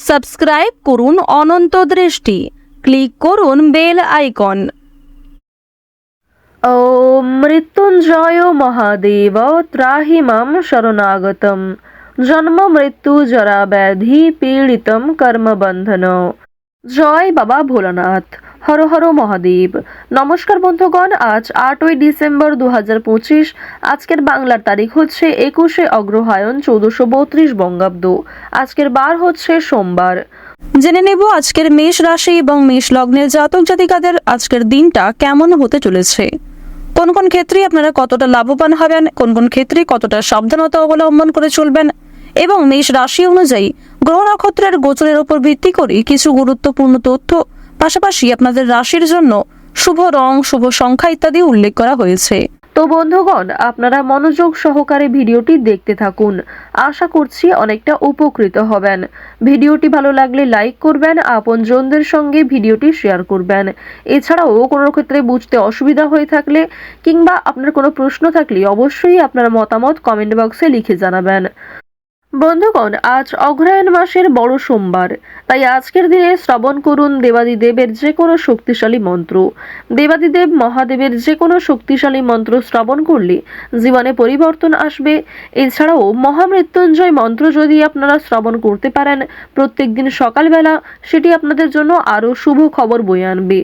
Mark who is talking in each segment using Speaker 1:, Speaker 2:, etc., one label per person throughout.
Speaker 1: Subscribe করুন অনন্ত দৃষ্টি, click করুন বেল আইকন।
Speaker 2: ওম মৃত্যুঞ্জয় মহাদেব ত্রাহি মাম শরণাগতম জন্ম মৃত্যু জরা ব্যাধি পীড়িতম কর্মবন্ধন। জয় বাবা ভোলানাথ। হর হর মহাদেব। নমস্কার বন্ধুগণ, আজ 8ই ডিসেম্বর 2025। আজকের বাংলার তারিখ হচ্ছে 21শে অগ্রহায়ণ 1432 বঙ্গাব্দ। আজকের বার হচ্ছে সোমবার।
Speaker 1: জেনে নেব আজকের মেষ রাশি এবং মেষ লগ্নের জাতক জাতিকাদের আজকের দিনটা কেমন হতে চলেছে। কোন কোন ক্ষেত্রে আপনারা কতটা লাভবান হবেন, কোন কোন ক্ষেত্রে কতটা সাবধানতা অবলম্বন করে চলবেন, এবং মেষ রাশি অনুযায়ী গ্রহ নক্ষত্রের গোচরের উপর ভিত্তি করে কিছু গুরুত্বপূর্ণ তথ্য, পাশাপাশি আপনাদের রাশির জন্য শুভ রং, শুভ সংখ্যা ইত্যাদি উল্লেখ করা হয়েছে।
Speaker 2: তো বন্ধুগণ, আপনারা মনোযোগ সহকারে ভিডিওটি দেখতে থাকুন। আশা করছি অনেকটা উপকৃত হবেন। ভিডিওটি ভালো লাগলে লাইক করবেন, আপনজনদের সঙ্গে ভিডিওটি শেয়ার করবেন। এছাড়াও কোনো ক্ষেত্রে বুঝতে অসুবিধা হয়ে থাকলে কিংবা আপনার কোনো প্রশ্ন থাকলে অবশ্যই আপনার মতামত কমেন্ট বক্সে লিখে জানাবেন। বন্ধুগণ, আজ অগ্রহায়ণ মাসের বড় সোমবার, তাই আজকের দিনে শ্রবণ করুন দেবাদিদেবের যে কোনো শক্তিশালী মন্ত্র। দেবাদিদেব মহাদেবের যে কোনো শক্তিশালী মন্ত্র শ্রবণ করলে জীবনে পরিবর্তন আসবে। এছাড়াও মহামৃত্যুঞ্জয় মন্ত্র যদি আপনারা শ্রবণ করতে পারেন প্রত্যেকদিন সকালবেলা, সেটি আপনাদের জন্য আরও শুভ খবর বয়ে আনবে।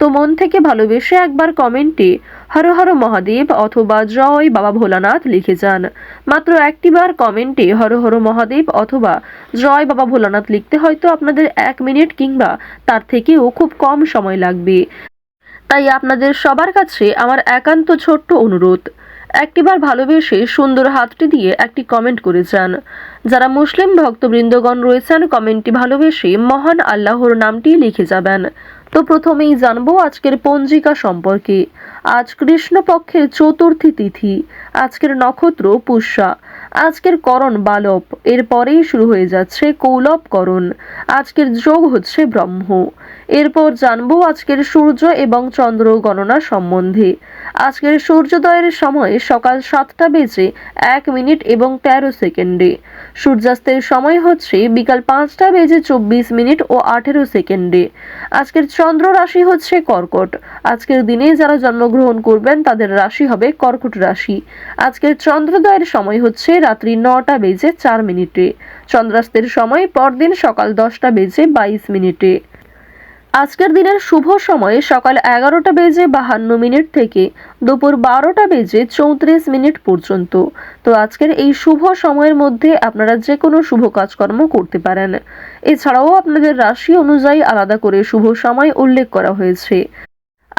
Speaker 2: তো মন থেকে ভালোবেসে একবার কমেন্টে হর হর মহাদেব অথবা জয় বাবা ভোলানাথ লিখে যান। মাত্র একটিবার কমেন্টে হর হর মহাদেব অথবা জয় বাবা ভোলানাথ লিখতে হয়তো আপনাদের 1 মিনিট কিংবা তার থেকেও খুব কম সময় লাগবে। তাই আপনাদের সবার কাছে আমার একান্ত ছোট্ট অনুরোধ, একটিবার ভালোবেসে সুন্দর হাতটি দিয়ে একটি কমেন্ট করে যান। যারা মুসলিম ভক্তবৃন্দগণ রয়েছেন, কমেন্টটি ভালোবেসে মহান আল্লাহর নামটি লিখে যাবেন। তো প্রথমেই জানবো আজকের পঞ্জিকা সম্পর্কে। আজ কৃষ্ণপক্ষের চতুর্থী তিথি। আজকের নক্ষত্র পুষ্যা। আজকের করণ বালব, এরপরেই শুরু হয়ে যাচ্ছে কৌলব করণ। আজকের যোগ হচ্ছে ব্রহ্ম। এরপর জানবো আজকের সূর্য এবং চন্দ্র গণনা সম্বন্ধে। আজকের সূর্যোদয়ের সময় সকাল 7টা বেজে 1 মিনিট এবং 13 সেকেন্ডে। সূর্যাস্তের সময় হচ্ছে বিকাল 5টা বেজে 24 মিনিট ও 18 সেকেন্ডে। আজকের চন্দ্র রাশি হচ্ছে কর্কট। আজকের দিনে যারা জন্মগ্রহণ করবেন তাদের রাশি হবে কর্কট রাশি। আজকের চন্দ্রোদয়ের সময় হচ্ছে রাত্রি 9টা বেজে 4 মিনিটে। চন্দ্রাস্তের সময় পরদিন সকাল 10টা বেজে 22 মিনিটে। আজকের দিনের শুভ সময় সকাল 11টা বেজে 52 মিনিট থেকে দুপুর 12টা বেজে 34 মিনিট পর্যন্ত। তো আজকের এই শুভ সময়ের মধ্যে আপনারা যে কোনো শুভ কাজকর্ম করতে পারেন। এছাড়াও আপনাদের রাশি অনুযায়ী আলাদা করে শুভ সময় উল্লেখ করা হয়েছে।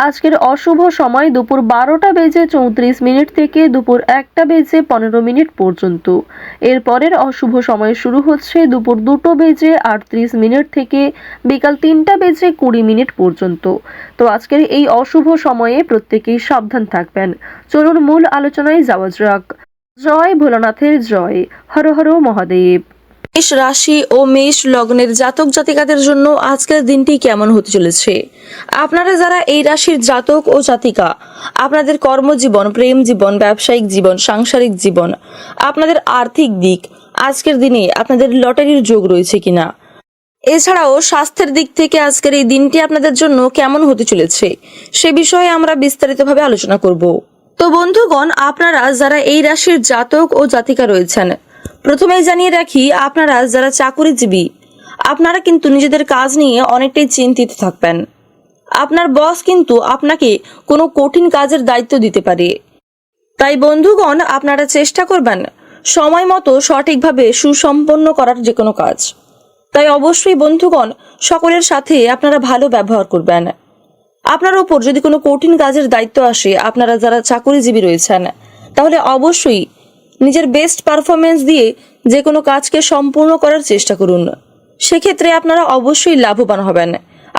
Speaker 2: আজকের অশুভ সময় দুপুর 12টা বেজে 34 মিনিট থেকে দুপুর 1টা বেজে 15 মিনিট পর্যন্ত। এরপরের অশুভ সময় শুরু হচ্ছে দুপুর 2টো বেজে 38 মিনিট থেকে বিকাল 3টা বেজে 20 মিনিট পর্যন্ত। তো আজকের এই অশুভ সময়ে প্রত্যেকেই সাবধান থাকবেন। চলুন মূল আলোচনায় যাওয়া যাক। জয় ভোলানাথের জয়। হর হর মহাদেব।
Speaker 1: মেষ রাশি ও মেষ লগ্নের জাতক জাতিকাদের জন্য আজকের দিনটি কেমন হতে চলেছে। আপনারা যারা এই রাশির জাতক ও জাতিকা, আপনাদের কর্মজীবন, প্রেম জীবন, ব্যবসায়িক জীবন, সাংসারিক জীবন, আপনাদের আর্থিক দিক, আজকের দিনে আপনাদের লটারির যোগ রয়েছে কিনা, এছাড়াও স্বাস্থ্যের দিক থেকে আজকের এই দিনটি আপনাদের জন্য কেমন হতে চলেছে, সে বিষয়ে আমরা বিস্তারিতভাবে আলোচনা করব। তো বন্ধুগণ, আপনারা যারা এই রাশির জাতক ও জাতিকা রয়েছেন, প্রথমেই জানিয়ে রাখি, আপনারা যারা চাকুরিজীবী, আপনারা কিন্তু নিজেদের কাজ নিয়ে অনেকটাই চিন্তিত থাকবেন। আপনার বস কিন্তু আপনাকে কোনো কঠিন কাজের দায়িত্ব দিতে পারে। তাই বন্ধুগণ, আপনারা চেষ্টা করবেন সময় মতো সঠিকভাবে সুসম্পন্ন করার যে কোনো কাজ। তাই অবশ্যই বন্ধুগণ, সকলের সাথে আপনারা ভালো ব্যবহার করবেন। আপনার ওপর যদি কোনো কঠিন কাজের দায়িত্ব আসে, আপনারা যারা চাকুরিজীবী রয়েছেন, তাহলে অবশ্যই নিজের বেস্ট পারফরমেন্স দিয়ে যে কোনো কাজকে সম্পূর্ণ করার চেষ্টা করুন। সেক্ষেত্রে আপনারা অবশ্যই লাভবান হবেন।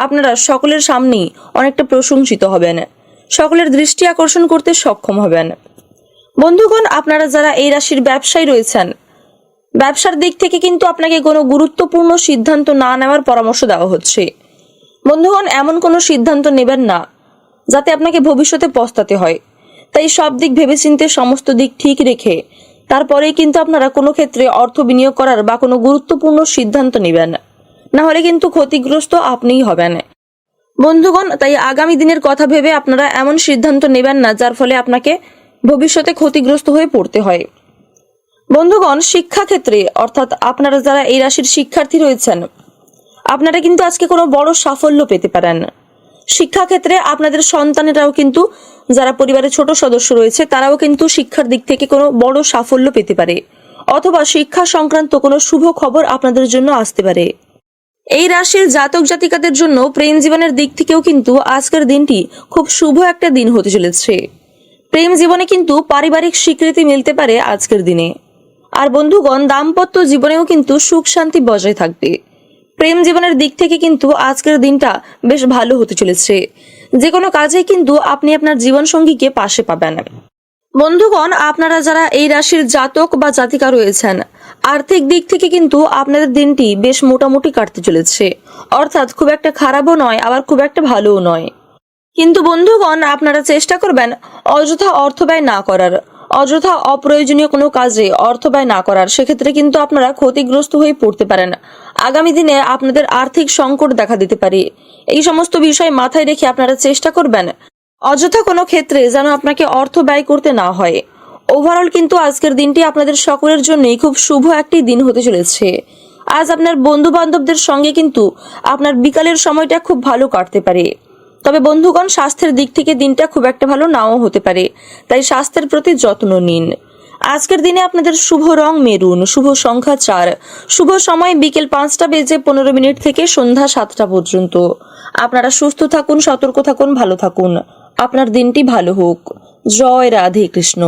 Speaker 1: আপনারা সকলের সামনেই অনেকটা প্রশংসিত হবেন, সকলের দৃষ্টি আকর্ষণ করতে সক্ষম হবেন। বন্ধুগণ, আপনারা যারা এই রাশির ব্যবসায়ী রয়েছেন, ব্যবসার দিক থেকে কিন্তু আপনাকে কোনো গুরুত্বপূর্ণ সিদ্ধান্ত না নেওয়ার পরামর্শ দেওয়া হচ্ছে। বন্ধুগণ, এমন কোনো সিদ্ধান্ত নেবেন না যাতে আপনাকে ভবিষ্যতে পস্তাতে হয়। তাই সব দিক ভেবেচিন্তে সমস্ত দিক ঠিক রেখে তারপরেই কিন্তু আপনারা কোনো ক্ষেত্রে অর্থ বিনিয়োগ করার বা কোনো গুরুত্বপূর্ণ সিদ্ধান্ত নেবেন। না হলে কিন্তু ক্ষতিগ্রস্ত আপনিই হবেন। বন্ধুগণ, তাই আগামী দিনের কথা ভেবে আপনারা এমন সিদ্ধান্ত নেবেন না যার ফলে আপনাকে ভবিষ্যতে ক্ষতিগ্রস্ত হয়ে পড়তে হয়। বন্ধুগণ, শিক্ষাক্ষেত্রে অর্থাৎ আপনারা যারা এই রাশির শিক্ষার্থী রয়েছেন, আপনারা কিন্তু আজকে কোনো বড় সাফল্য পেতে পারেন। শিক্ষাক্ষেত্রে আপনাদের সন্তানেরাও কিন্তু, যারা পরিবারের ছোট সদস্য রয়েছে, তারাও কিন্তু শিক্ষার দিক থেকে কোনো বড় সাফল্য পেতে পারে, অথবা শিক্ষা সংক্রান্ত কোনো শুভ খবর আপনাদের জন্য আসতে পারে। এই রাশির জাতক জাতিকাদের জন্য প্রেম জীবনের দিক থেকেও কিন্তু আজকের দিনটি খুব শুভ একটা দিন হতে চলেছে। প্রেম জীবনে কিন্তু পারিবারিক স্বীকৃতি মিলতে পারে আজকের দিনে। আর বন্ধুগণ, দাম্পত্য জীবনেও কিন্তু সুখ শান্তি বজায় থাকবে। প্রেম জীবনের দিক থেকে কিন্তু আজকের দিনটা বেশ ভালো হতে চলেছে। যে কোনো কাজে কিন্তু আপনি আপনার জীবন সঙ্গীকে পাশে পাবেন। বন্ধুগণ, আপনারা যারা এই রাশির জাতক বা জাতিকা রয়েছেন, আর্থিক দিক থেকে কিন্তু আপনাদের দিনটি বেশ মোটামুটি কাটতে চলেছে। অর্থাৎ খুব একটা খারাপও নয়, আবার খুব একটা ভালোও নয়। কিন্তু বন্ধুগণ, আপনারা চেষ্টা করবেন অযথা অর্থ ব্যয় না করার, অযথা অপ্রয়োজনীয় কোনো কাজে অর্থ ব্যয় না করার। সেক্ষেত্রে কিন্তু আপনারা ক্ষতিগ্রস্ত হয়ে পড়তে পারেন। আগামী দিনে আপনাদের আর্থিক সংকট দেখা দিতে পারে। এই সমস্ত বিষয় মাথায় রেখে আপনারা চেষ্টা করবেন অযথা কোনো ক্ষেত্রে যেন আপনাকে অর্থ ব্যয় করতে না হয়। ওভারঅল কিন্তু আজকের দিনটি আপনাদের সকলের জন্যই খুব শুভ একটি দিন হতে চলেছে। আজ আপনার বন্ধু বান্ধবদের সঙ্গে কিন্তু আপনার বিকালের সময়টা খুব ভালো কাটতে পারে। তবে বন্ধুগণ, স্বাস্থ্যের দিক থেকে দিনটা খুব একটা ভালো নাও হতে পারে, তাই স্বাস্থ্যের প্রতি যত্ন নিন। আজকের দিনে আপনাদের শুভ রং মেরুন, শুভ সংখ্যা 4, শুভ সময় বিকেল 5:15 থেকে সন্ধ্যা 7টা পর্যন্ত। আপনারা সুস্থ থাকুন, সতর্ক থাকুন, ভালো থাকুন। আপনার দিনটি ভালো হোক। জয় রাধে কৃষ্ণ।